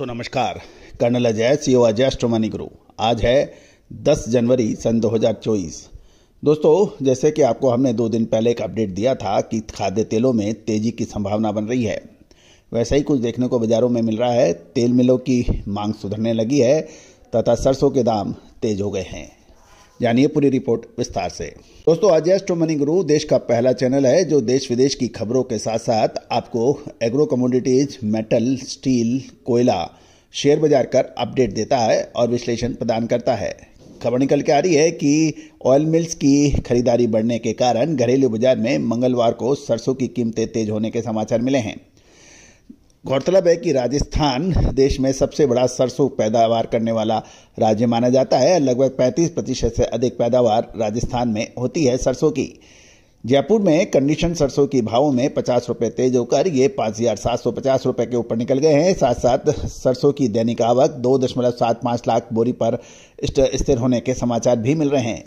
दोस्तों नमस्कार। Colonel Ajay, CEO Ajay astro money guru. आज है 10 जनवरी सन 2024। दोस्तों, जैसे कि आपको हमने 2 दिन पहले एक अपडेट दिया था कि खाद्य तेलों में तेजी की संभावना बन रही है, वैसा ही कुछ देखने को बाजारों में मिल रहा है। तेल मिलों की मांग सुधरने लगी है तथा सरसों के दाम तेज हो गए हैं। जानिए पूरी रिपोर्ट विस्तार से। दोस्तों, अजय एस्ट्रो मनी गुरु देश का पहला चैनल है जो देश विदेश की खबरों के साथ साथ आपको एग्रो कमोडिटीज, मेटल, स्टील, कोयला, शेयर बाजार कर अपडेट देता है और विश्लेषण प्रदान करता है। खबर निकल के आ रही है कि ऑयल मिल्स की खरीदारी बढ़ने के कारण घरेलू बाजार में मंगलवार को सरसों की कीमतें तेज होने के समाचार मिले हैं। गौरतलब है कि राजस्थान देश में सबसे बड़ा सरसों पैदावार करने वाला राज्य माना जाता है। लगभग 35% से अधिक पैदावार राजस्थान में होती है सरसों की। जयपुर में कंडीशन सरसों की भावों में 50 रुपये तेज होकर ये 5,750 रुपये के ऊपर निकल गए हैं। साथ साथ सरसों की दैनिक आवक 2.75 लाख बोरी पर स्थिर होने के समाचार भी मिल रहे हैं,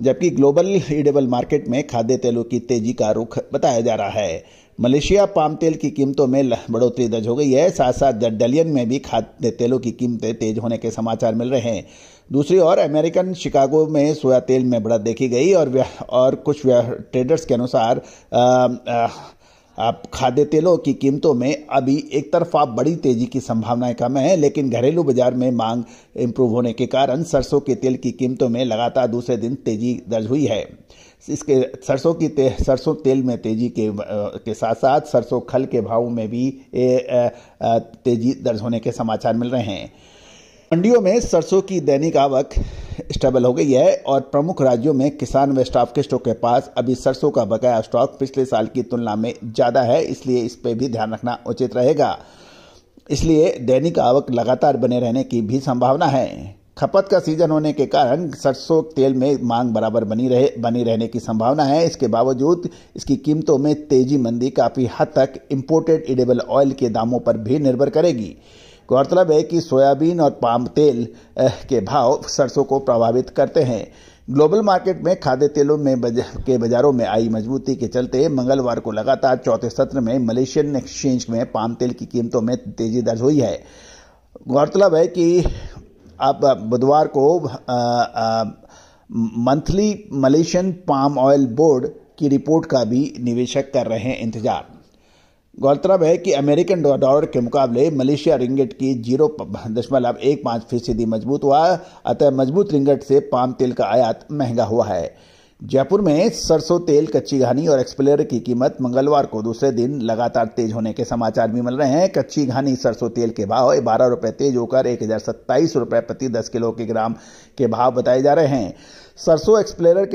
जबकि ग्लोबल ईडेबल मार्केट में खाद्य तेलों की तेजी का रुख बताया जा रहा है। मलेशिया पाम तेल की कीमतों में बढ़ोतरी दर्ज हो गई है। साथ साथ डलियन में भी खाद्य तेलों की कीमतें तेज होने के समाचार मिल रहे हैं। दूसरी ओर अमेरिकन शिकागो में सोया तेल में बढ़त देखी गई और कुछ ट्रेडर्स के अनुसार खाद्य तेलों की कीमतों में अभी एक तरफा बड़ी तेजी की संभावनाएं कम है, लेकिन घरेलू बाजार में मांग इंप्रूव होने के कारण सरसों के तेल की कीमतों में लगातार दूसरे दिन तेजी दर्ज हुई है। इसके सरसों तेल में तेजी के साथ साथ सरसों खल के भावों में भी तेजी दर्ज होने के समाचार मिल रहे हैं। मंडियों में सरसों की दैनिक आवक स्टेबल हो गई है और प्रमुख राज्यों में किसान व स्टॉकिस्टों के पास अभी सरसों का बकाया स्टॉक पिछले साल की तुलना में ज्यादा है, इसलिए इस पे भी ध्यान रखना उचित रहेगा। इसलिए दैनिक आवक लगातार बने रहने की भी संभावना है। खपत का सीजन होने के कारण सरसों तेल में मांग बराबर बनी रहने की संभावना है। इसके बावजूद इसकी कीमतों में तेजी मंदी काफी हद तक इंपोर्टेड एडिबल ऑयल के दामों पर भी निर्भर करेगी। गौरतलब है कि सोयाबीन और पाम तेल के भाव सरसों को प्रभावित करते हैं। ग्लोबल मार्केट में खाद्य तेलों के बाजारों में आई मजबूती के चलते मंगलवार को लगातार चौथे सत्र में मलेशियन एक्सचेंज में पाम तेल की कीमतों में तेजी दर्ज हुई है। गौरतलब है कि अब बुधवार को monthly Malaysian palm oil board की रिपोर्ट का भी निवेशक कर रहे हैं इंतजार। गौरतलब है कि अमेरिकन डॉलर के मुकाबले मलेशिया रिंगिट की 0.15% मजबूत हुआ, अतः मजबूत रिंगिट से पाम तेल का आयात महंगा हुआ है। जयपुर में सरसों तेल, कच्ची घानी और एक्सप्लेयर की कीमत मंगलवार को दूसरे दिन लगातार तेज होने के समाचार भी मिल रहे हैं। कच्ची घानी सरसों तेल के भाव 12 रुपये तेज होकर 1,027 रुपये प्रति 10 किलोग्राम के भाव बताए जा रहे हैं। सरसों एक्सप्लेयर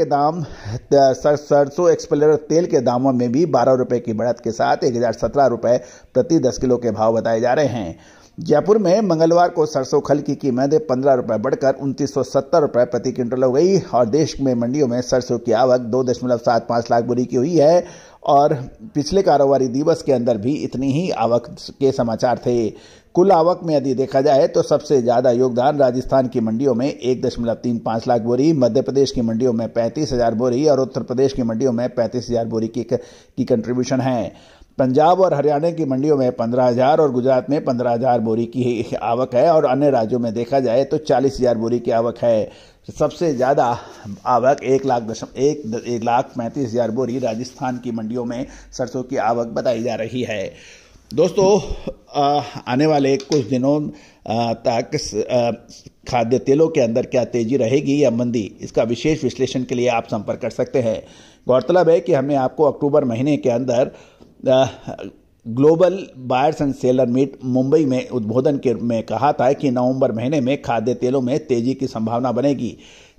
तेल के दामों में भी 12 रुपये की बढ़त के साथ 1,017 रुपये प्रति 10 किलो के भाव बताए जा रहे हैं। जयपुर में मंगलवार को सरसों खल की कीमत 15 रुपये बढ़कर 2970 रुपये प्रति क्विंटल हो गई और देश में मंडियों में सरसों की आवक 2.75 लाख बोरी की हुई है और पिछले कारोबारी दिवस के अंदर भी इतनी ही आवक के समाचार थे। कुल आवक में यदि देखा जाए तो सबसे ज्यादा योगदान राजस्थान की मंडियों में 1.35 लाख बोरी, मध्य प्रदेश की मंडियों में 35,000 बोरी और उत्तर प्रदेश की मंडियों में 35,000 बोरी की कंट्रीब्यूशन है। पंजाब और हरियाणा की मंडियों में 15,000 और गुजरात में 15,000 बोरी की आवक है और अन्य राज्यों में देखा जाए तो 40,000 बोरी की आवक है। सबसे ज्यादा आवक 1,35,000 बोरी राजस्थान की मंडियों में सरसों की आवक बताई जा रही है। दोस्तों, आने वाले कुछ दिनों तक खाद्य तेलों के अंदर क्या तेजी रहेगी या मंदी, इसका विशेष विश्लेषण के लिए आप संपर्क कर सकते हैं। गौरतलब है कि हमने आपको अक्टूबर महीने के अंदर global buyers and seller meet Mumbai में उद्बोधन में कहा था कि नवंबर महीने में खाद्य तेलों में तेजी की संभावना बनेगी।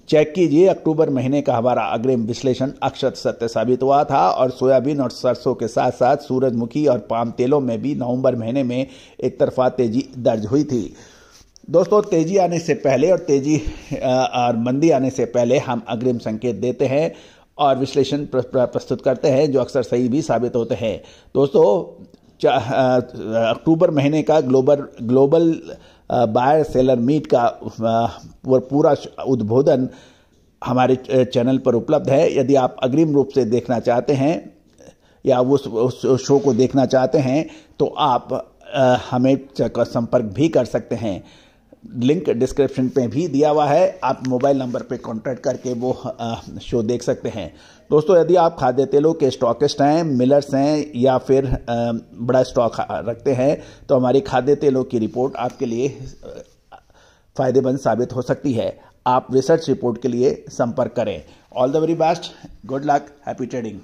चेक कीजिए, अक्टूबर महीने का हमारा अग्रिम विश्लेषण अक्षत सत्य साबित हुआ था और सोयाबीन और सरसों के साथ साथ सूरजमुखी और पाम तेलों में भी नवंबर महीने में एक तरफा तेजी दर्ज हुई थी। दोस्तों, तेजी आने से पहले और मंदी आने से पहले हम अग्रिम संकेत देते हैं और विश्लेषण प्रस्तुत करते हैं जो अक्सर सही भी साबित होते हैं। दोस्तों, अक्टूबर महीने का ग्लोबल बायर सेलर मीट का पूरा उद्बोधन हमारे चैनल पर उपलब्ध है। यदि आप अग्रिम रूप से देखना चाहते हैं या उस शो को देखना चाहते हैं तो आप हमें संपर्क भी कर सकते हैं। लिंक डिस्क्रिप्शन पे भी दिया हुआ है, आप मोबाइल नंबर पे कांटेक्ट करके वो शो देख सकते हैं। दोस्तों, यदि आप खाद्य तेलों के स्टॉकिस्ट हैं, मिलर्स हैं या फिर बड़ा स्टॉक रखते हैं तो हमारी खाद्य तेलों की रिपोर्ट आपके लिए फ़ायदेमंद साबित हो सकती है। आप रिसर्च रिपोर्ट के लिए संपर्क करें। All the very best, good luck, happy trading.